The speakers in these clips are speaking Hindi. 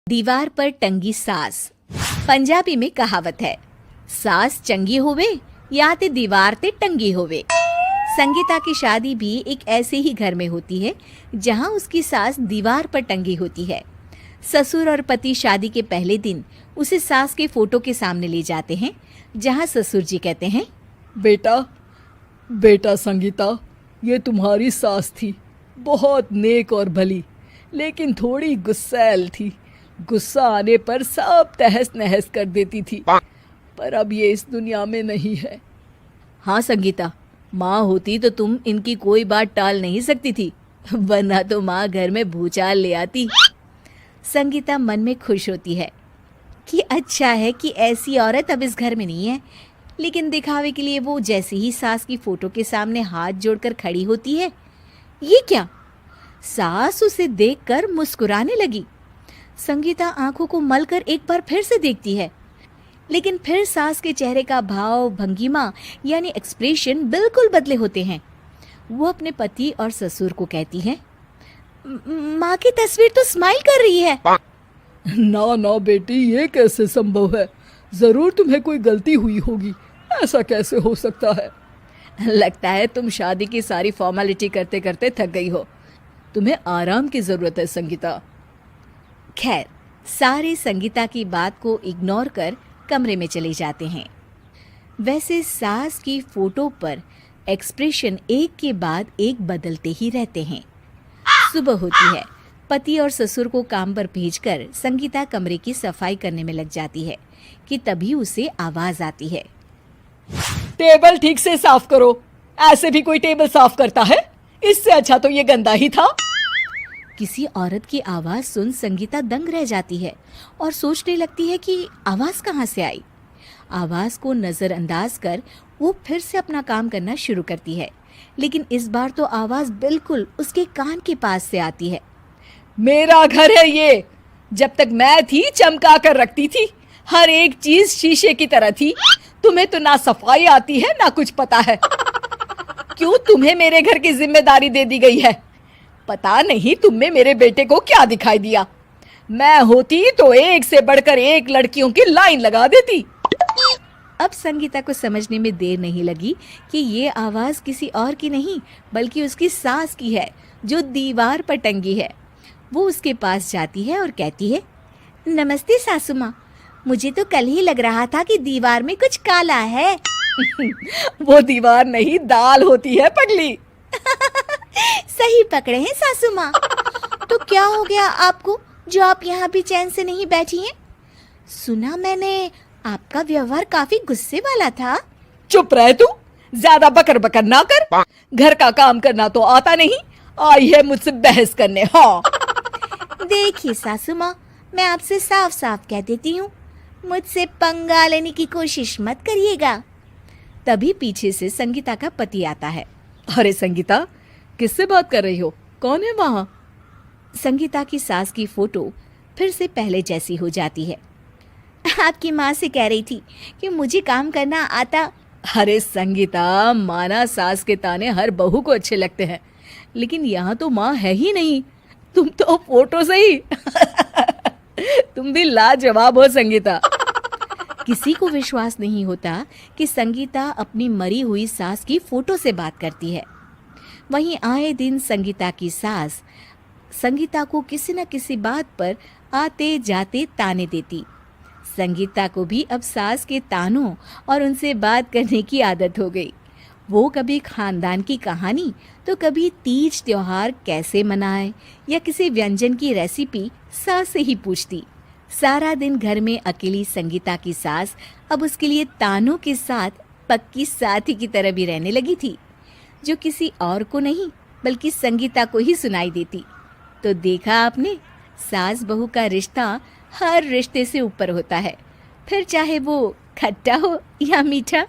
दीवार पर टंगी सास। पंजाबी में कहावत है, सास चंगी होवे या ते दीवार ते टंगी होवे। संगीता की शादी भी एक ऐसे ही घर में होती है जहां उसकी सास दीवार पर टंगी होती है। ससुर और पति शादी के पहले दिन उसे सास के फोटो के सामने ले जाते हैं, जहां ससुर जी कहते हैं, बेटा बेटा संगीता, ये तुम्हारी सास थी, बहुत नेक और भली, लेकिन थोड़ी गुस्सैल थी। गुस्सा आने पर सब तहस नहस कर देती थी, पर अब ये इस दुनिया में नहीं है। हाँ संगीता, माँ होती तो तुम इनकी कोई बात टाल नहीं सकती थी, वरना तो माँ घर में भूचाल ले आती। संगीता मन में खुश होती है कि अच्छा है कि ऐसी औरत अब इस घर में नहीं है, लेकिन दिखावे के लिए वो जैसे ही सास की फोटो के सामने हाथ जोड़कर खड़ी होती है, ये क्या? सास उसे देखकर मुस्कुराने लगी। संगीता आंखों को मलकर एक बार फिर से देखती है, लेकिन फिर सास के चेहरे का भाव, भंगिमा यानी एक्सप्रेशन बिल्कुल बदले होते हैं। वो अपने पति और ससुर को कहती है, माँ की तस्वीर तो स्माइल कर रही है। ना ना बेटी, ये कैसे संभव है? जरूर तुम्हें कोई गलती हुई होगी, ऐसा कैसे हो सकता है? लगता है तुम शादी की सारी फॉर्मेलिटी करते करते थक गई हो, तुम्हें आराम की जरूरत है संगीता। खैर, सारे संगीता की बात को इग्नोर कर कमरे में चले जाते हैं। वैसे सास की फोटो पर एक्सप्रेशन एक के बाद एक बदलते ही रहते हैं। सुबह होती है, पति और ससुर को काम पर भेजकर संगीता कमरे की सफाई करने में लग जाती है कि तभी उसे आवाज आती है, टेबल ठीक से साफ करो। ऐसे भी कोई टेबल साफ करता है? इससे अच्छा तो ये गंदा ही था। किसी औरत की आवाज सुन संगीता दंग रह जाती है और सोचने लगती है कि आवाज कहाँ से आई। आवाज को नजरअंदाज कर वो फिर से अपना काम करना शुरू करती है, लेकिन इस बार तो आवाज बिल्कुल उसके कान के पास से आती है। मेरा घर है ये। जब तक मैं थी चमका कर रखती थी, हर एक चीज शीशे की तरह थी। तुम्हें तो ना सफाई आती है ना कुछ पता है। क्यों तुम्हें मेरे घर की जिम्मेदारी दे दी गई है? पता नहीं तुम में मेरे बेटे को क्या दिखाई दिया। मैं होती तो एक से बढ़कर एक लड़कियों की लाइन लगा देती। अब संगीता को समझने में देर नहीं लगी कि ये आवाज किसी और की नहीं बल्कि उसकी सास की है, जो दीवार पर टंगी है। वो उसके पास जाती है और कहती है, नमस्ते सासू माँ, मुझे तो कल ही लग रहा था कि दीवार में कुछ काला है। वो दीवार नहीं, दाल होती है पगली। सही पकड़े हैं सासू माँ। तो क्या हो गया आपको जो आप यहाँ भी चैन से नहीं बैठी हैं? सुना मैंने आपका व्यवहार काफी गुस्से वाला था। चुप रह तू, ज्यादा बकर बकर ना कर। घर का काम करना तो आता नहीं, आई है मुझसे बहस करने। हाँ देखिए सासू माँ, मैं आपसे साफ साफ कह देती हूँ, मुझसे पंगा लेने की कोशिश मत करिएगा। तभी पीछे से संगीता का पति आता है। अरे संगीता, किससे बात कर रही हो? कौन है वहाँ? संगीता की सास की फोटो फिर से पहले जैसी हो जाती है। आपकी माँ से कह रही थी कि मुझे काम करना आता। अरे संगीता, माना सास के ताने हर बहू को अच्छे लगते हैं, लेकिन यहाँ तो माँ है ही नहीं। तुम तो फोटो से ही तुम भी लाजवाब हो संगीता। किसी को विश्वास नहीं होता कि संगीता अपनी मरी हुई सास की फोटो से बात करती है। वहीं आए दिन संगीता की सास संगीता को किसी न किसी बात पर आते जाते ताने देती। संगीता को भी अब सास के तानों और उनसे बात करने की आदत हो गई। वो कभी खानदान की कहानी तो कभी तीज त्योहार कैसे मनाए या किसी व्यंजन की रेसिपी सास से ही पूछती। सारा दिन घर में अकेली संगीता की सास अब उसके लिए तानों के साथ पक्की साथी की तरह भी रहने लगी थी, जो किसी और को नहीं बल्कि संगीता को ही सुनाई देती। तो देखा आपने, सास बहू का रिश्ता हर रिश्ते से ऊपर होता है, फिर चाहे वो खट्टा हो या मीठा।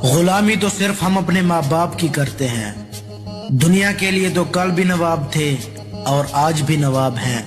गुलामी तो सिर्फ हम अपने माँ बाप की करते हैं। दुनिया के लिए तो कल भी नवाब थे और आज भी नवाब हैं।